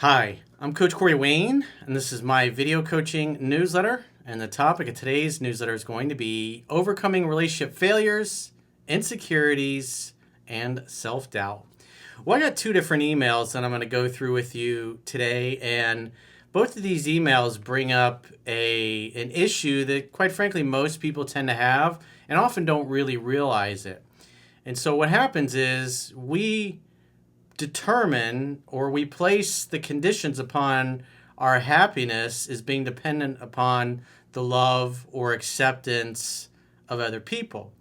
Hi, I'm Coach Corey Wayne, and this is my video coaching newsletter. And the topic of today's newsletter is going to be overcoming relationship failures, insecurities, and self doubt. Well, I got two different emails that I'm going to go through with you today, and both of these emails bring up an issue that, quite frankly, most people tend to have and often don't really realize it. And so, what happens is we determine or we place the conditions upon our happiness as being dependent upon the love or acceptance of other people.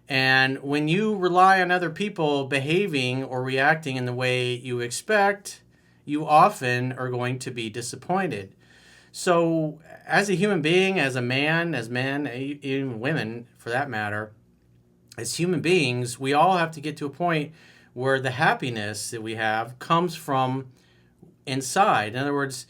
And when you rely on other people behaving or reacting in the way you expect, you often are going to be disappointed. So, as a human being, as a man, as men, even women for that matter, as human beings, we all have to get to a point where the happiness that we have comes from inside. In other words,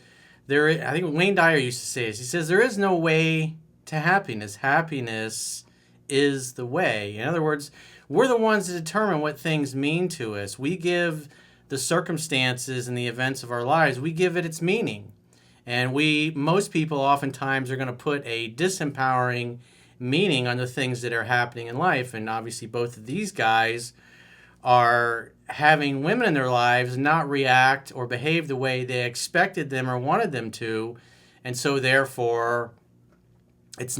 I think Wayne Dyer used to say this. He says, there is no way to happiness. Happiness is the way. In other words, we're the ones that determine what things mean to us. We give the circumstances and the events of our lives, we give it its meaning. And most people oftentimes are going to put a disempowering meaning on the things that are happening in life. And obviously both of these guys are having women in their lives not react or behave the way they expected them or wanted them to. And so therefore it's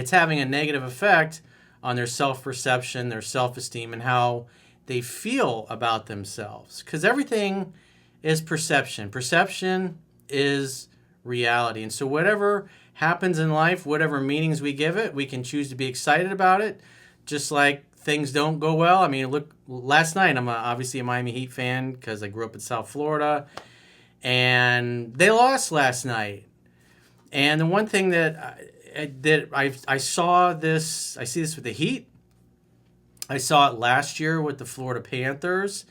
having a negative effect on their self-perception, their self-esteem, and how they feel about themselves. Because everything is perception. Perception is reality. And so whatever happens in life, whatever meanings we give it, we can choose to be excited about it, just like things don't go well. I mean, look, last night, I'm obviously a Miami Heat fan because I grew up in South Florida, and they lost last night. And the one thing that I saw this, I see this with the Heat. I saw it last year with the Florida Panthers,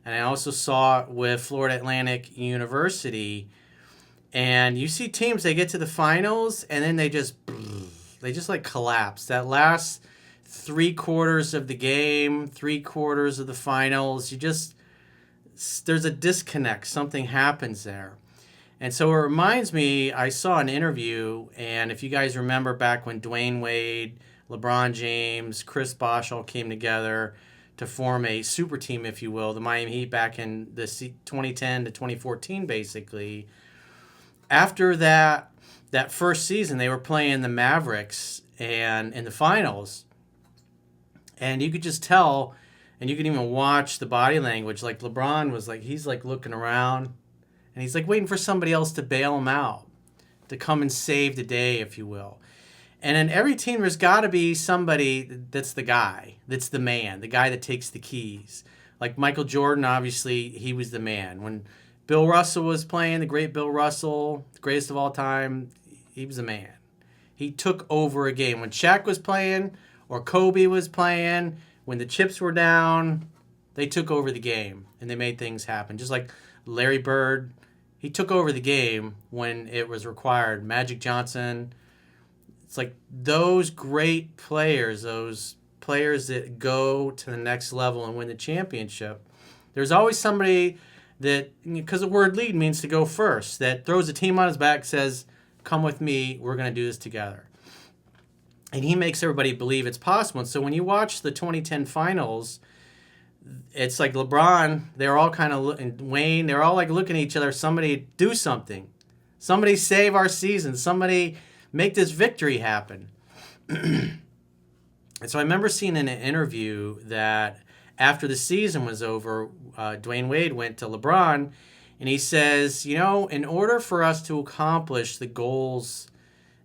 and I also saw it with Florida Atlantic University. And you see teams, they get to the finals, and then they just like collapse. That last 3/4 of the game, 3/4 of the finals, there's a disconnect. Something happens there. And so it reminds me, I saw an interview, and if you guys remember back when Dwayne Wade, LeBron James, Chris Bosh all came together to form a super team, if you will, the Miami Heat back in the 2010 to 2014, basically. After that first season, they were playing the Mavericks and in the finals. And you could just tell, and you could even watch the body language. Like LeBron was like, he's like looking around, and he's like waiting for somebody else to bail him out, to come and save the day, if you will. And in every team, there's got to be somebody that's the guy, that's the man, the guy that takes the keys. Like Michael Jordan, obviously, he was the man. When Bill Russell was playing, the great Bill Russell, the greatest of all time, he was the man. He took over a game. When Shaq was playing or Kobe was playing, when the chips were down, they took over the game and they made things happen. Just like Larry Bird, he took over the game when it was required. Magic Johnson, it's like those great players, those players that go to the next level and win the championship. There's always somebody that, because the word lead means to go first, that throws a team on his back, says, come with me, we're going to do this together. And he makes everybody believe it's possible. And so when you watch the 2010 finals, it's like LeBron, they're all kind of, and Wayne, they're all like looking at each other, somebody do something. Somebody save our season. Somebody make this victory happen. And so I remember seeing in an interview that after the season was over, Dwayne Wade went to LeBron, and he says, in order for us to accomplish the goals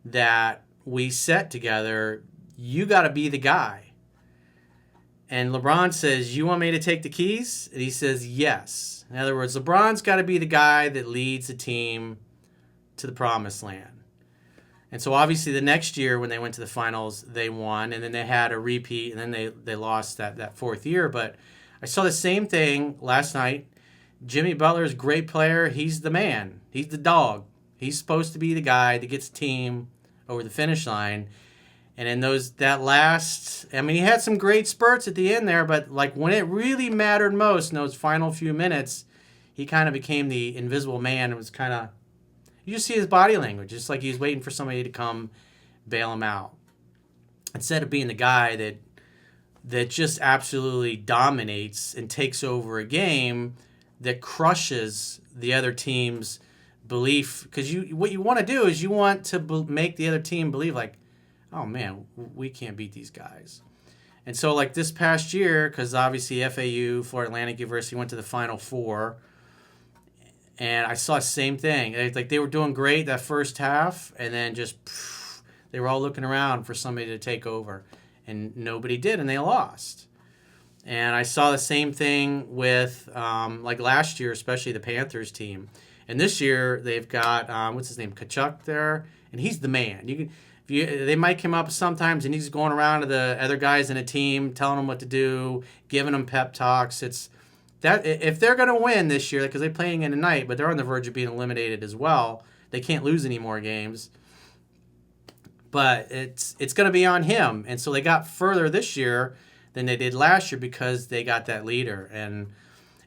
that we set together, you got to be the guy. And LeBron says, you want me to take the keys? And he says, yes. In other words, LeBron's got to be the guy that leads the team to the promised land. And so obviously the next year when they went to the finals, they won, and then they had a repeat, and then they lost that fourth year. But I saw the same thing last night. Jimmy Butler's a great player. He's the man. He's the dog. He's supposed to be the guy that gets the team over the finish line. And in he had some great spurts at the end there, but like when it really mattered most in those final few minutes, he kind of became the invisible man. It was kind of, you just see his body language. It's like he's waiting for somebody to come bail him out. Instead of being the guy that just absolutely dominates and takes over a game that crushes the other team's belief. Because what you want to do is you want to make the other team believe like, oh man, we can't beat these guys. And so like this past year, because obviously FAU, Florida Atlantic University, went to the Final Four, and I saw the same thing. Like they were doing great that first half, and then just they were all looking around for somebody to take over, and nobody did, and they lost. And I saw the same thing with like last year, especially the Panthers team. And this year they've got what's his name, Kachuk there, and he's the man. They might come up sometimes, and he's going around to the other guys in a team, telling them what to do, giving them pep talks. It's that if they're going to win this year, because they're playing in tonight, but they're on the verge of being eliminated as well. They can't lose any more games. But it's going to be on him, and so they got further this year than they did last year because they got that leader. And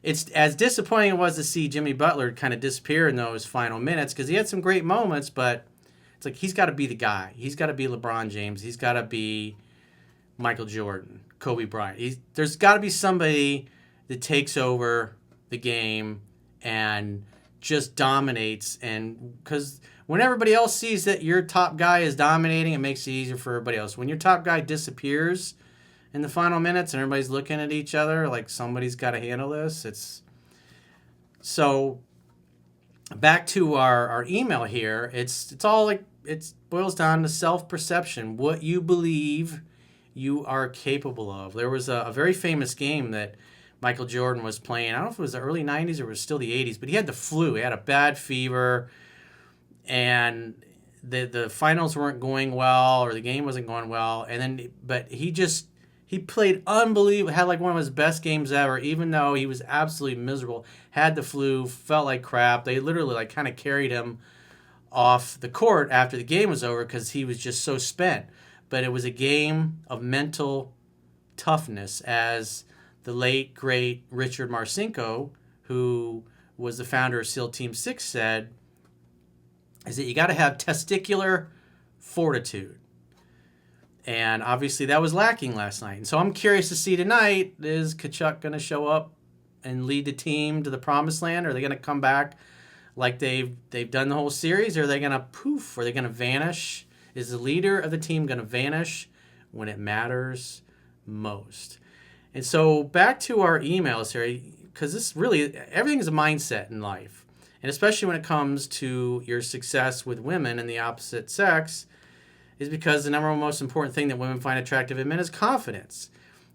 it's as disappointing it was to see Jimmy Butler kind of disappear in those final minutes because he had some great moments, but it's like he's got to be the guy. He's got to be LeBron James. He's got to be Michael Jordan, Kobe Bryant. There's got to be somebody that takes over the game and just dominates. And because when everybody else sees that your top guy is dominating, it makes it easier for everybody else. When your top guy disappears in the final minutes and everybody's looking at each other like somebody's got to handle this, it's so. Back to our email here, it's all like it boils down to self-perception, what you believe you are capable of. There was a very famous game that Michael Jordan was playing. I don't know if it was the early 90s or it was still the 80s, but he had the flu. He had a bad fever, and the finals weren't going well, or the game wasn't going well. But he played unbelievable, had like one of his best games ever, even though he was absolutely miserable, had the flu, felt like crap. They literally like kind of carried him off the court after the game was over because he was just so spent. But it was a game of mental toughness, as the late, great Richard Marcinko, who was the founder of SEAL Team 6, said, is that you got to have testicular fortitude. And obviously that was lacking last night. And so I'm curious to see tonight, is Kachuk going to show up and lead the team to the promised land? Or are they going to come back like they've done the whole series? Or are they going to poof? Are they going to vanish? Is the leader of the team going to vanish when it matters most? And so back to our emails here, because this really, everything is a mindset in life. And especially when it comes to your success with women and the opposite sex, is because the number one most important thing that women find attractive in men is confidence.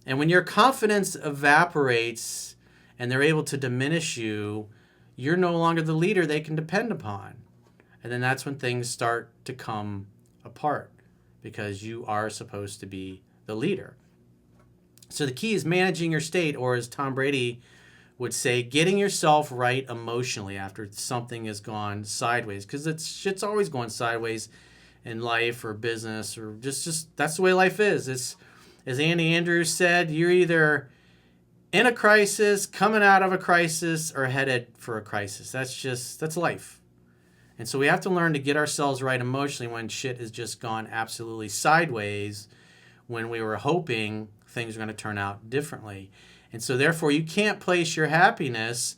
And when your confidence evaporates and they're able to diminish you, you're no longer the leader they can depend upon. And then that's when things start to come apart, because you are supposed to be the leader. So the key is managing your state, or as Tom Brady would say, getting yourself right emotionally after something has gone sideways, because shit's always going sideways in life or business, or just that's the way life is. It's, as Andy Andrews said, you're either in a crisis, coming out of a crisis, or headed for a crisis. That's life. And so we have to learn to get ourselves right emotionally when shit has just gone absolutely sideways, when we were hoping things are going to turn out differently. And so therefore you can't place your happiness,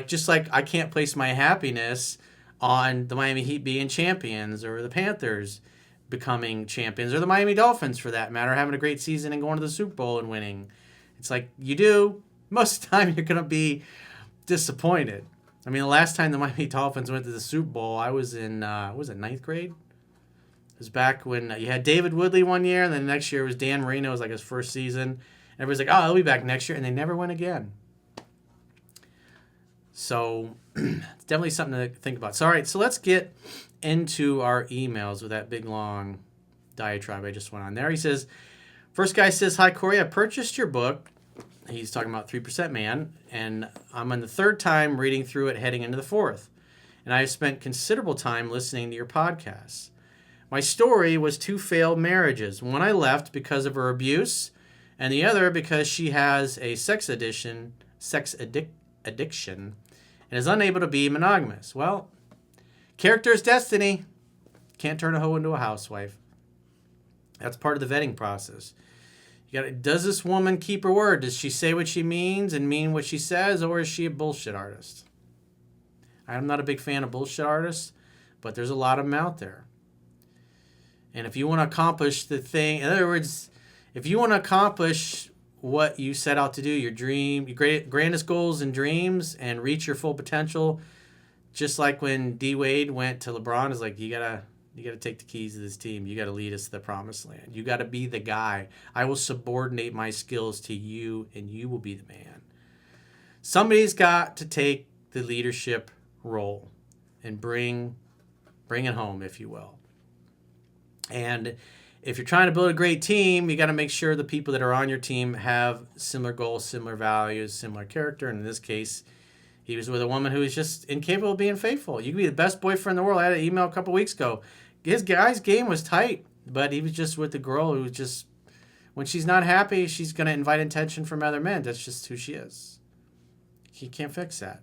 just like I can't place my happiness on the Miami Heat being champions, or the Panthers becoming champions, or the Miami Dolphins, for that matter, having a great season and going to the Super Bowl and winning. It's like you do. Most of the time you're going to be disappointed. I mean, the last time the Miami Dolphins went to the Super Bowl, I was in, ninth grade? It was back when you had David Woodley one year, and then the next year it was Dan Marino. It was like his first season. And everybody's like, oh, he'll be back next year. And they never went again. So it's definitely something to think about. So, all right, so let's get into our emails with that big, long diatribe I just went on there. He says, first guy says, hi, Corey, I purchased your book. He's talking about 3% Man, and I'm on the third time reading through it, heading into the fourth. And I have spent considerable time listening to your podcasts. My story was 2 failed marriages. One I left because of her abuse, and the other because she has a sex addiction, and is unable to be monogamous. Well, character is destiny. Can't turn a hoe into a housewife. That's part of the vetting process. Does this woman keep her word? Does she say what she means and mean what she says, or is she a bullshit artist? I'm not a big fan of bullshit artists, but there's a lot of them out there. And if you want to accomplish the thing, in other words, if you want to accomplish what you set out to do, your dream, your grandest goals and dreams, and reach your full potential, just like when D Wade went to LeBron, is like, you gotta take the keys of this team. You gotta lead us to the promised land. You gotta be the guy. I will subordinate my skills to you, and you will be the man. Somebody's got to take the leadership role and bring it home, if you will. And if you're trying to build a great team, you got to make sure the people that are on your team have similar goals, similar values, similar character. And in this case, he was with a woman who was just incapable of being faithful. You could be the best boyfriend in the world. I had an email a couple weeks ago. His guy's game was tight, but he was just with the girl who was just, when she's not happy, she's going to invite attention from other men. That's just who she is. You can't fix that.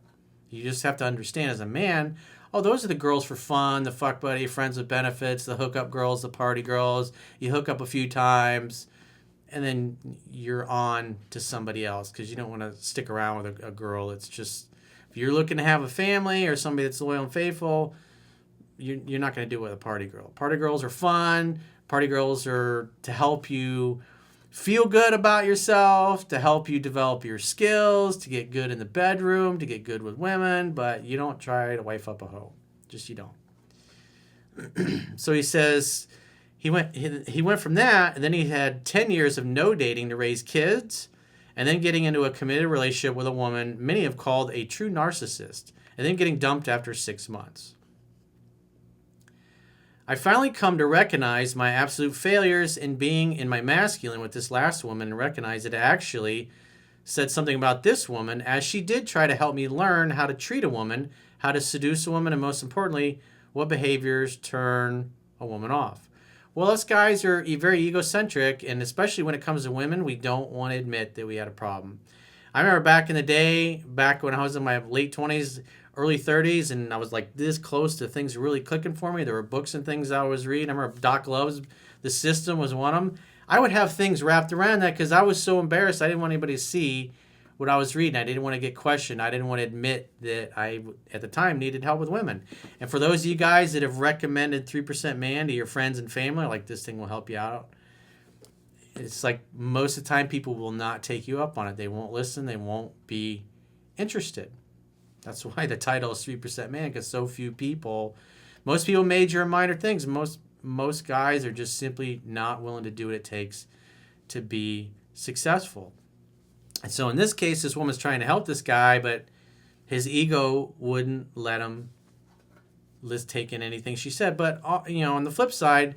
You just have to understand as a man, oh, those are the girls for fun, the fuck buddy, friends with benefits, the hookup girls, the party girls. You hook up a few times, and then you're on to somebody else because you don't want to stick around with a girl. It's just, if you're looking to have a family or somebody that's loyal and faithful, you're not going to do it with a party girl. Party girls are fun. Party girls are to help you feel good about yourself, to help you develop your skills, to get good in the bedroom, to get good with women, but you don't try to wife up a hoe. Just you don't. So he says he went from that, and then he had 10 years of no dating to raise kids, and then getting into a committed relationship with a woman many have called a true narcissist, and then getting dumped after 6 months. I finally come to recognize my absolute failures in being in my masculine with this last woman and recognize that it actually said something about this woman, as she did try to help me learn how to treat a woman, how to seduce a woman, and most importantly, what behaviors turn a woman off. Well, us guys are very egocentric, and especially when it comes to women, we don't want to admit that we had a problem. I remember back in the day, back when I was in my late 20s, early 30s, and I was like this close to things really clicking for me. There were books and things I was reading. I remember Doc Love's The System was one of them. I would have things wrapped around that because I was so embarrassed. I didn't want anybody to see what I was reading. I didn't want to get questioned. I didn't want to admit that I, at the time, needed help with women. And for those of you guys that have recommended 3% Man to your friends and family, like, this thing will help you out, it's like most of the time people will not take you up on it. They won't listen. They won't be interested. That's why the title is 3% Man, because so few people, most people major in minor things. Most guys are just simply not willing to do what it takes to be successful. And so in this case, this woman's trying to help this guy, but his ego wouldn't let him take in anything she said. But, on the flip side,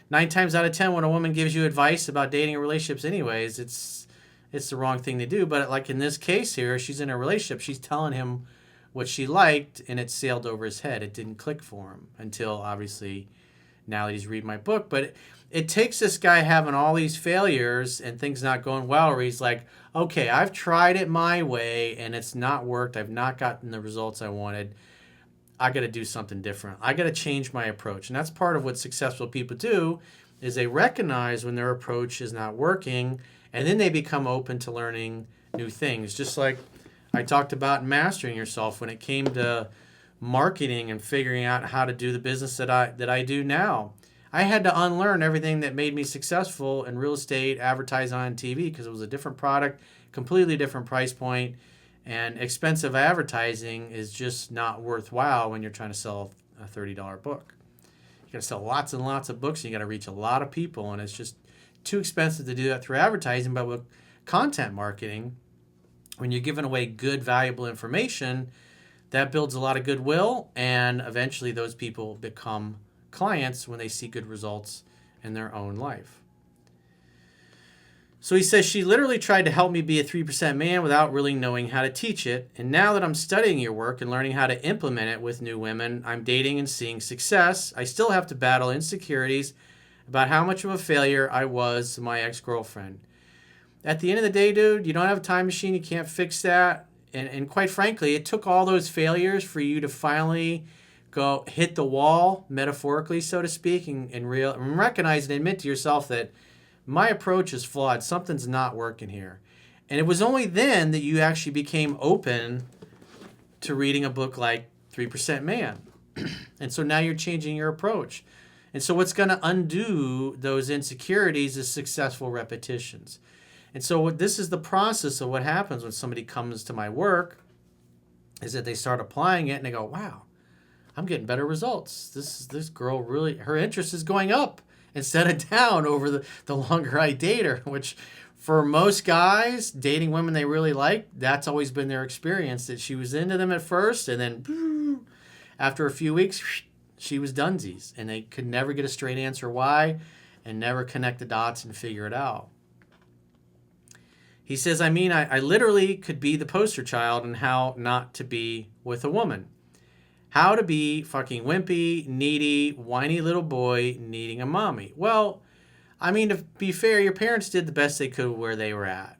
9 times out of 10, when a woman gives you advice about dating or relationships anyways, it's the wrong thing to do. But like in this case here, she's in a relationship. She's telling him what she liked, and it sailed over his head. It didn't click for him until, obviously, now that he's reading my book. But it takes this guy having all these failures and things not going well, where he's like, okay, I've tried it my way, and it's not worked. I've not gotten the results I wanted. I got to do something different. I got to change my approach. And that's part of what successful people do, is they recognize when their approach is not working, and then they become open to learning new things. Just like I talked about mastering yourself when it came to marketing and figuring out how to do the business that I do now. I had to unlearn everything that made me successful in real estate, advertising on TV, because it was a different product, completely different price point, and expensive advertising is just not worthwhile when you're trying to sell a $30 book. You got to sell lots and lots of books, and you got to reach a lot of people, and it's just too expensive to do that through advertising. But with content marketing, when you're giving away good, valuable information, that builds a lot of goodwill, and eventually those people become clients when they see good results in their own life. So he says, she literally tried to help me be a 3% man without really knowing how to teach it. And now that I'm studying your work and learning how to implement it with new women, I'm dating and seeing success. I still have to battle insecurities about how much of a failure I was to my ex-girlfriend. At the end of the day, dude, you don't have a time machine. You can't fix that. And quite frankly, it took all those failures for you to finally go hit the wall, metaphorically, so to speak, and recognize and admit to yourself that my approach is flawed. Something's not working here. And it was only then that you actually became open to reading a book like 3% Man. And so now you're changing your approach. And so what's going to undo those insecurities is successful repetitions. And so this is the process of what happens when somebody comes to my work, is that they start applying it and they go, wow, I'm getting better results. This girl really, her interest is going up instead of down over the longer I date her, which for most guys, dating women they really like, that's always been their experience, that she was into them at first and then after a few weeks, she was dunsies, and they could never get a straight answer why and never connect the dots and figure it out. He says, I literally could be the poster child on how not to be with a woman. How to be fucking wimpy, needy, whiny little boy needing a mommy. Well, to be fair, your parents did the best they could where they were at.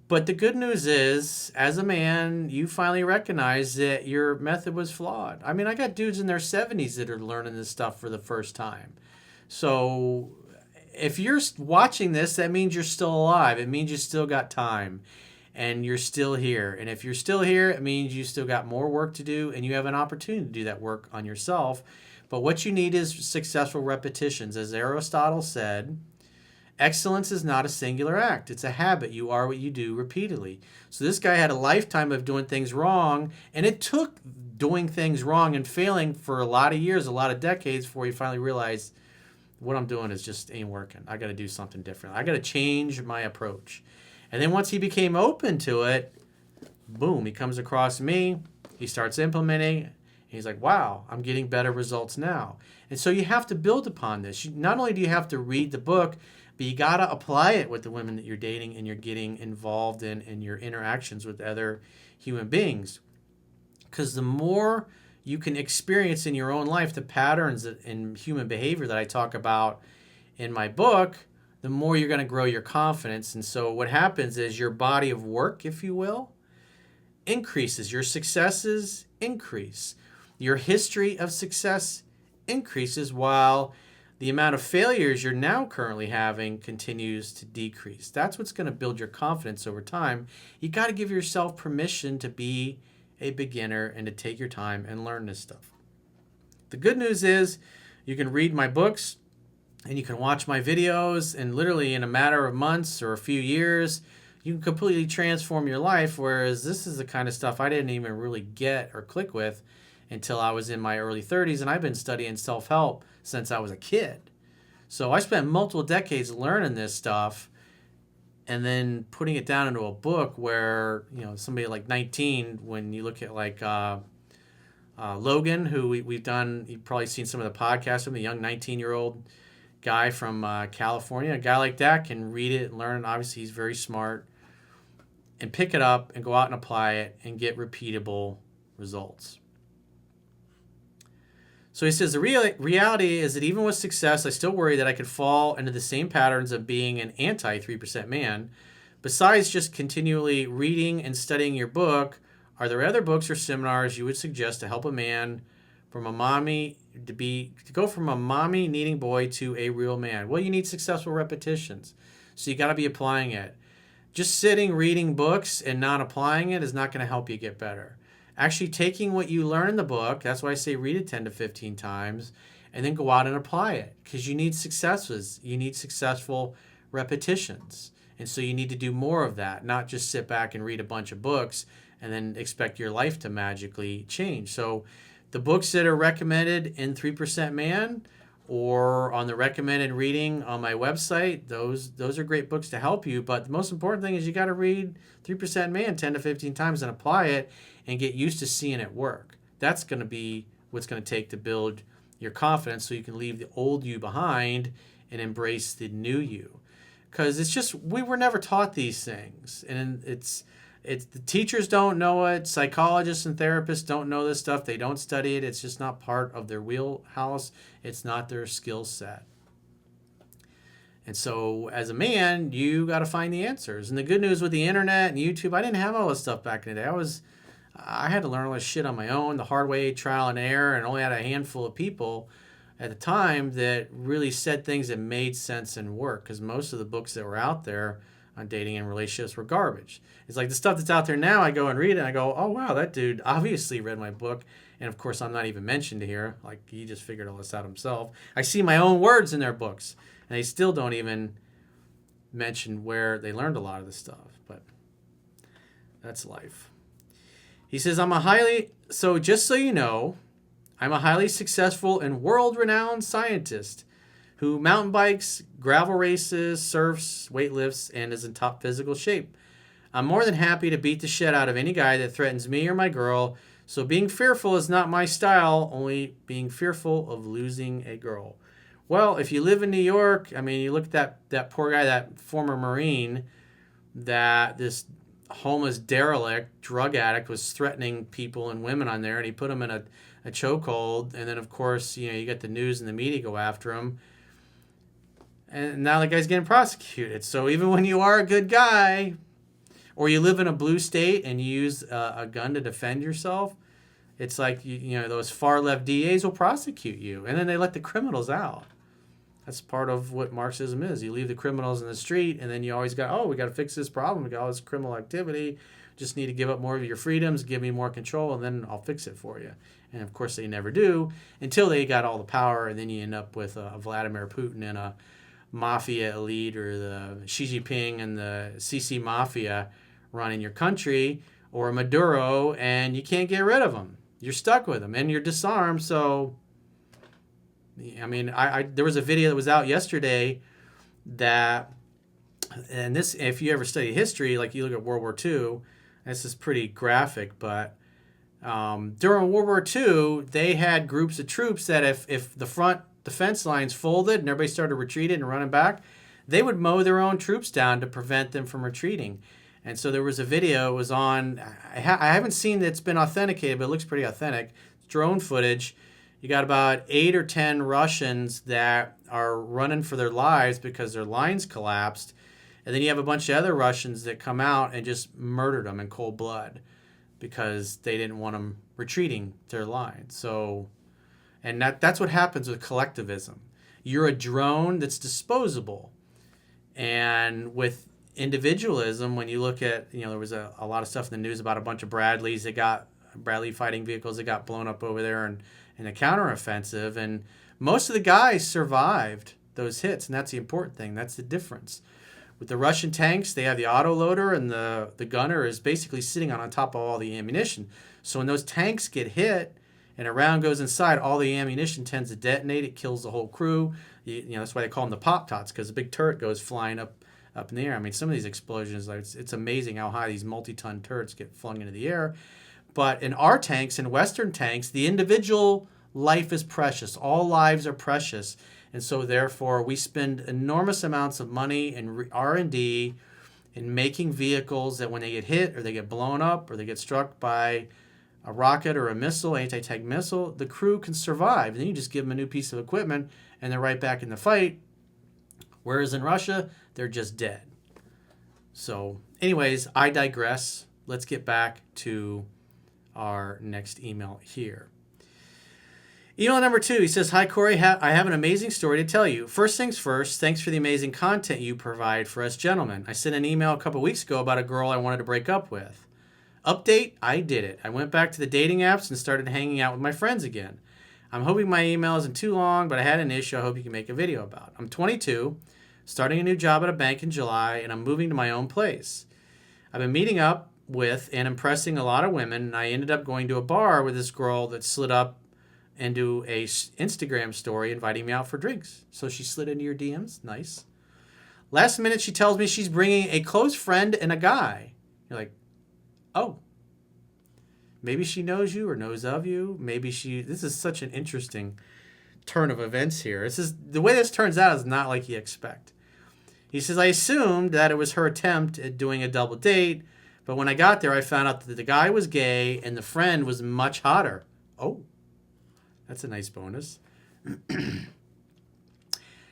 But the good news is, as a man, you finally recognize that your method was flawed. I got dudes in their 70s that are learning this stuff for the first time. So if you're watching this, that means you're still alive. It means you still got time and you're still here. And if you're still here, it means you still got more work to do and you have an opportunity to do that work on yourself. But what you need is successful repetitions. As Aristotle said, excellence is not a singular act. It's a habit. You are what you do repeatedly. So this guy had a lifetime of doing things wrong, and it took doing things wrong and failing for a lot of years, a lot of decades, before he finally realized what I'm doing is just ain't working. I got to do something different. I got to change my approach. And then once he became open to it, boom, he comes across me. He starts implementing. He's like, wow, I'm getting better results now. And so you have to build upon this. Not only do you have to read the book, but you got to apply it with the women that you're dating and you're getting involved in your interactions with other human beings. Because the more you can experience in your own life the patterns in human behavior that I talk about in my book, the more you're going to grow your confidence. And so what happens is your body of work, if you will, increases. Your successes increase. Your history of success increases while the amount of failures you're now currently having continues to decrease. That's what's going to build your confidence over time. You got to give yourself permission to be a beginner and to take your time and learn this stuff. The good news is you can read my books and you can watch my videos, and literally in a matter of months or a few years, you can completely transform your life, whereas this is the kind of stuff I didn't even really get or click with until I was in my early 30s, and I've been studying self-help since I was a kid. So I spent multiple decades learning this stuff and then putting it down into a book where, somebody like 19, when you look at like Logan, who we've done, you've probably seen some of the podcasts with, a young 19-year-old guy from California. A guy like that can read it and learn. Obviously, he's very smart. And pick it up and go out and apply it and get repeatable results. So he says, the reality is that even with success, I still worry that I could fall into the same patterns of being an anti-3% man. Besides just continually reading and studying your book, are there other books or seminars you would suggest to help a man from a mommy to go from a mommy needing boy to a real man? Well, you need successful repetitions. So you got to be applying it. Just sitting reading books and not applying it is not going to help you get better. Actually taking what you learn in the book, that's why I say read it 10 to 15 times, and then go out and apply it. Because you need successes. You need successful repetitions. And so you need to do more of that, not just sit back and read a bunch of books and then expect your life to magically change. So the books that are recommended in 3% Man or on the recommended reading on my website, those are great books to help you. But the most important thing is you got to read 3% Man 10 to 15 times and apply it and get used to seeing it work. That's going to be what's going to take to build your confidence so you can leave the old you behind and embrace the new you. Because it's just, we were never taught these things. And it's the teachers don't know it. Psychologists and therapists don't know this stuff. They don't study it. It's just not part of their wheelhouse. It's not their skill set. And so as a man, you got to find the answers. And the good news with the internet and YouTube, I didn't have all this stuff back in the day. I had to learn all this shit on my own, the hard way, trial and error, and only had a handful of people at the time that really said things that made sense and worked, because most of the books that were out there on dating and relationships were garbage. It's like the stuff that's out there now, I go and read it and I go, oh wow, that dude obviously read my book. And of course, I'm not even mentioned here. Like, he just figured all this out himself. I see my own words in their books, and they still don't even mention where they learned a lot of this stuff. But that's life. He says, just so you know, I'm a highly successful and world-renowned scientist who mountain bikes, gravel races, surfs, weightlifts, and is in top physical shape. I'm more than happy to beat the shit out of any guy that threatens me or my girl, so being fearful is not my style, only being fearful of losing a girl. Well, if you live in New York, I mean, you look at that poor guy, that former Marine, that this homeless derelict, drug addict was threatening people and women on there, and he put them in a chokehold, and then, of course, you get the news and the media go after him. And now the guy's getting prosecuted. So even when you are a good guy, or you live in a blue state and you use a gun to defend yourself, it's like, those far left DAs will prosecute you. And then they let the criminals out. That's part of what Marxism is. You leave the criminals in the street, and then you always got, we got to fix this problem. We got all this criminal activity. Just need to give up more of your freedoms, give me more control, and then I'll fix it for you. And of course they never do, until they got all the power, and then you end up with a Vladimir Putin and a mafia elite, or the Xi Jinping and the CC mafia running your country, or Maduro, and you can't get rid of them. You're stuck with them, and you're disarmed. So, I mean, there was a video that was out yesterday that, and this, if you ever study history, like you look at World War II, this is pretty graphic, but during World War II, they had groups of troops that if the front defense lines folded and everybody started retreating and running back, they would mow their own troops down to prevent them from retreating. And so there was a video, it was on, I haven't seen it's been authenticated, but it looks pretty authentic. It's drone footage. You got about 8 or 10 Russians that are running for their lives because their lines collapsed. And then you have a bunch of other Russians that come out and just murdered them in cold blood because they didn't want them retreating their lines. So, and that's what happens with collectivism. You're a drone that's disposable. And with individualism, when you look at, there was a lot of stuff in the news about a bunch of Bradley fighting vehicles that got blown up over there in a counteroffensive, and most of the guys survived those hits, and that's the important thing. That's the difference. With the Russian tanks, they have the autoloader, and the gunner is basically sitting on top of all the ammunition. So when those tanks get hit and a round goes inside, all the ammunition tends to detonate. It kills the whole crew. That's why they call them the pop-tots, because a big turret goes flying up in the air. I mean, some of these explosions, it's amazing how high these multi-ton turrets get flung into the air. But in our tanks, in Western tanks, the individual life is precious. All lives are precious. And so, therefore, we spend enormous amounts of money in R&D in making vehicles that when they get hit or they get blown up or they get struck by a rocket or a missile, anti-tank missile, the crew can survive. And then you just give them a new piece of equipment and they're right back in the fight. Whereas in Russia, they're just dead. So, anyways, I digress. Let's get back to our next email here. Email number 2, he says, "Hi, Corey. I have an amazing story to tell you. First things first, thanks for the amazing content you provide for us gentlemen. I sent an email a couple weeks ago about a girl I wanted to break up with. Update, I did it. I went back to the dating apps and started hanging out with my friends again. I'm hoping my email isn't too long, but I had an issue I hope you can make a video about. I'm 22, starting a new job at a bank in July, and I'm moving to my own place. I've been meeting up with and impressing a lot of women, and I ended up going to a bar with this girl that slid up into a Instagram story inviting me out for drinks. So she slid into your DMs. Nice. Last minute, she tells me she's bringing a close friend and a guy. You're like, oh. Maybe she knows you or knows of you. This is such an interesting turn of events here. The way this turns out is not like you expect. He says, I assumed that it was her attempt at doing a double date, but when I got there, I found out that the guy was gay and the friend was much hotter. Oh. That's a nice bonus.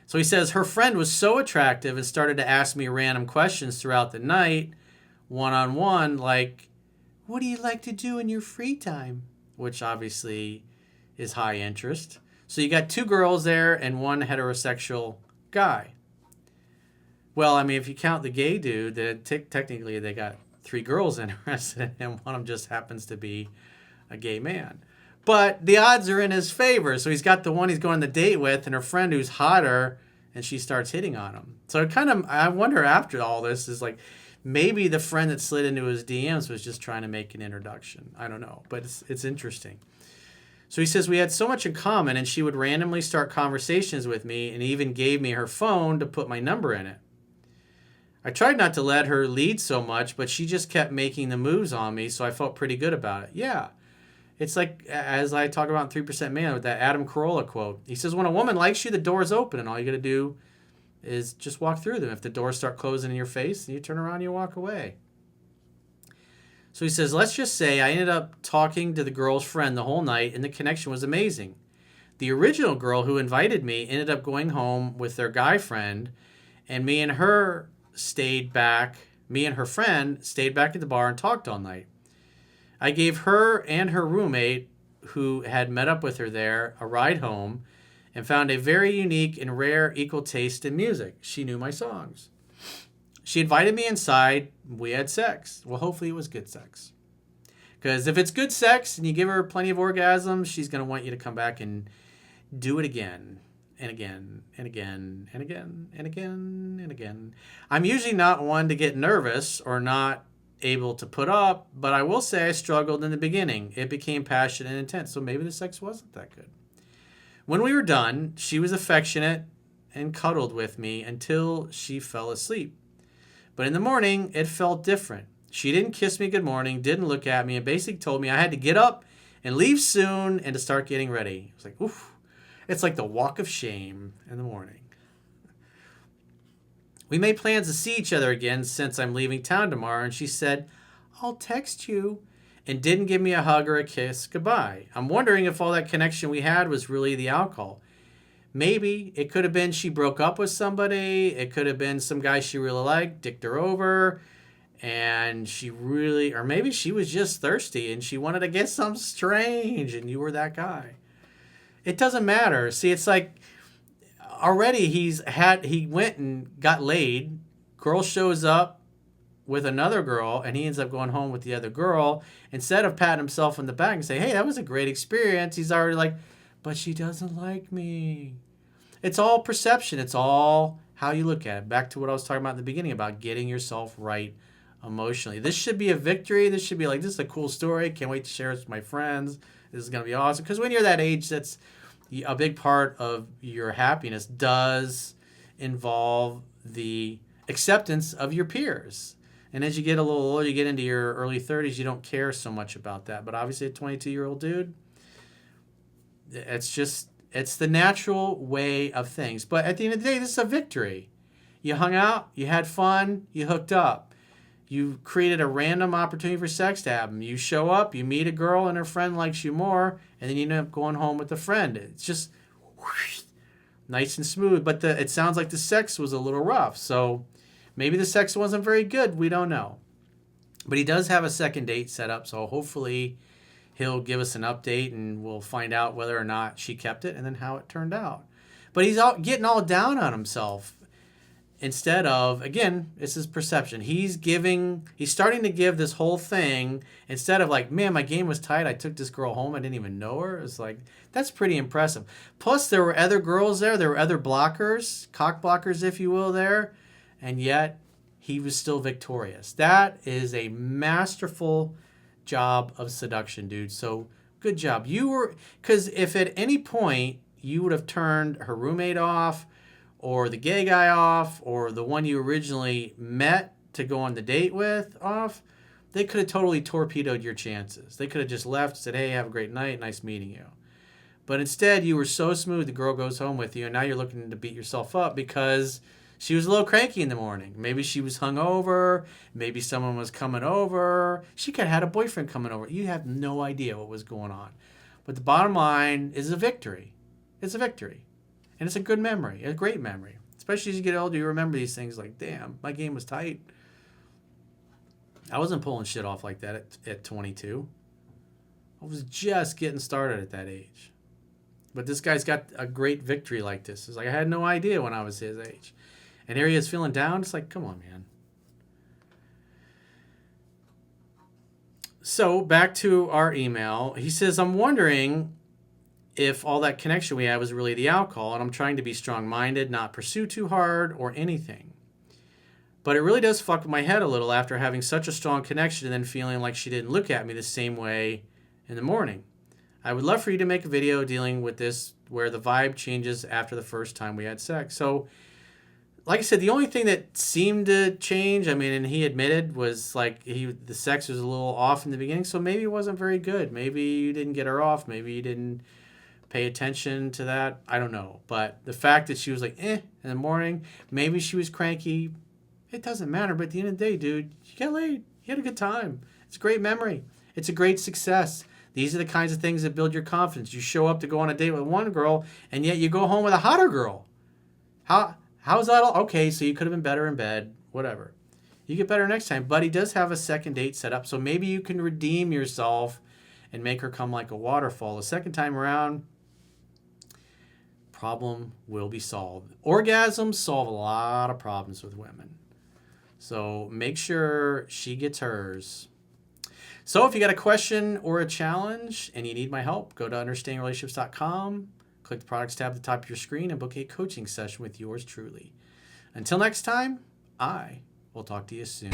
So So he says her friend was so attractive and started to ask me random questions throughout the night, one-on-one, like, what do you like to do in your free time? Which obviously is high interest. So you got 2 girls there and 1 heterosexual guy. Well, I mean, if you count the gay dude, then technically they got 3 girls interested in him. One of them just happens to be a gay man. But the odds are in his favor. So he's got the one he's going on the date with and her friend who's hotter, and she starts hitting on him. So it kind of, I wonder after all this is like, maybe the friend that slid into his DMs was just trying to make an introduction. I don't know, but it's interesting. So he says we had so much in common, and she would randomly start conversations with me and even gave me her phone to put my number in it. I tried not to let her lead so much, but she just kept making the moves on me, so I felt pretty good about it. Yeah. It's like, as I talk about in 3% Man with that Adam Carolla quote. He says, when a woman likes you, the door's open, and all you got to do is just walk through them. If the doors start closing in your face, then you turn around and you walk away. So he says, let's just say I ended up talking to the girl's friend the whole night, and the connection was amazing. The original girl who invited me ended up going home with their guy friend, and me and her friend stayed back at the bar and talked all night. I gave her and her roommate, who had met up with her there, a ride home, and found a very unique and rare equal taste in music. She knew my songs. She invited me inside. We had sex. Well, hopefully it was good sex. Because if it's good sex and you give her plenty of orgasms, she's going to want you to come back and do it again and again and again and again and again and again. I'm usually not one to get nervous or not able to put up, but I will say I struggled in the beginning. It became passionate and intense, so maybe the sex wasn't that good. When we were done, she was affectionate and cuddled with me until she fell asleep. But in the morning, it felt different. She didn't kiss me good morning, didn't look at me, and basically told me I had to get up and leave soon and to start getting ready. It was like, oof. It's like the walk of shame in the morning. We made plans to see each other again since I'm leaving town tomorrow, and she said, I'll text you, and didn't give me a hug or a kiss goodbye. I'm wondering if all that connection we had was really the alcohol. Maybe it could have been she broke up with somebody. It could have been some guy she really liked, dicked her over, and or maybe she was just thirsty and she wanted to get something strange, and you were that guy. It doesn't matter. See, it's like, already he went and got laid. Girl shows up with another girl, and he ends up going home with the other girl. Instead of patting himself on the back and say, hey, that was a great experience, he's already like, but she doesn't like me. It's all perception. It's all how you look at it. Back to what I was talking about in the beginning about getting yourself right emotionally. This should be a victory. This should be like, this is a cool story. Can't wait to share it with my friends. This is going to be awesome. Because when you're that age, that's a big part of your happiness does involve the acceptance of your peers. And as you get a little older, you get into your early 30s, you don't care so much about that. But obviously a 22-year-old dude, it's the natural way of things. But at the end of the day, this is a victory. You hung out, you had fun, you hooked up. You created a random opportunity for sex to happen. You show up, you meet a girl, and her friend likes you more, and then you end up going home with a friend. It's just whoosh, nice and smooth. But it sounds like the sex was a little rough. So maybe the sex wasn't very good. We don't know. But he does have a second date set up, so hopefully he'll give us an update, and we'll find out whether or not she kept it and then how it turned out. But he's getting all down on himself. Instead of, again, it's his perception. He's starting to give this whole thing, instead of like, man, my game was tight. I took this girl home. I didn't even know her. It's like, that's pretty impressive. Plus, there were other girls there. There were other blockers, cock blockers, if you will, there. And yet, he was still victorious. That is a masterful job of seduction, dude. So, good job. Because if at any point you would have turned her roommate off, or the gay guy off, or the one you originally met to go on the date with off, they could have totally torpedoed your chances. They could have just left, said, hey, have a great night, nice meeting you. But instead, you were so smooth, the girl goes home with you, and now you're looking to beat yourself up because she was a little cranky in the morning. Maybe she was hungover, maybe someone was coming over. She could have had a boyfriend coming over. You have no idea what was going on. But the bottom line is a victory. It's a victory. And it's a good memory, a great memory. Especially as you get older, you remember these things like, damn, my game was tight. I wasn't pulling shit off like that at 22. I was just getting started at that age. But this guy's got a great victory like this. It's like, I had no idea when I was his age. And here he is feeling down. It's like, come on, man. So back to our email. He says, I'm wondering if all that connection we had was really the alcohol, and I'm trying to be strong-minded, not pursue too hard or anything. But it really does fuck with my head a little after having such a strong connection and then feeling like she didn't look at me the same way in the morning. I would love for you to make a video dealing with this where the vibe changes after the first time we had sex. So, like I said, the only thing that seemed to change, I mean, and he admitted, was like the sex was a little off in the beginning, so maybe it wasn't very good. Maybe you didn't get her off. Maybe you didn't pay attention to that. I don't know. But the fact that she was like, in the morning, maybe she was cranky, it doesn't matter. But at the end of the day, dude, you got laid. You had a good time. It's a great memory. It's a great success. These are the kinds of things that build your confidence. You show up to go on a date with one girl, and yet you go home with a hotter girl. How's that all? Okay, so you could have been better in bed. Whatever. You get better next time. But he does have a second date set up, so maybe you can redeem yourself and make her come like a waterfall. The second time around, problem will be solved. Orgasms solve a lot of problems with women. So make sure she gets hers. So if you got a question or a challenge and you need my help, go to understandingrelationships.com, click the products tab at the top of your screen, and book a coaching session with yours truly. Until next time, I will talk to you soon.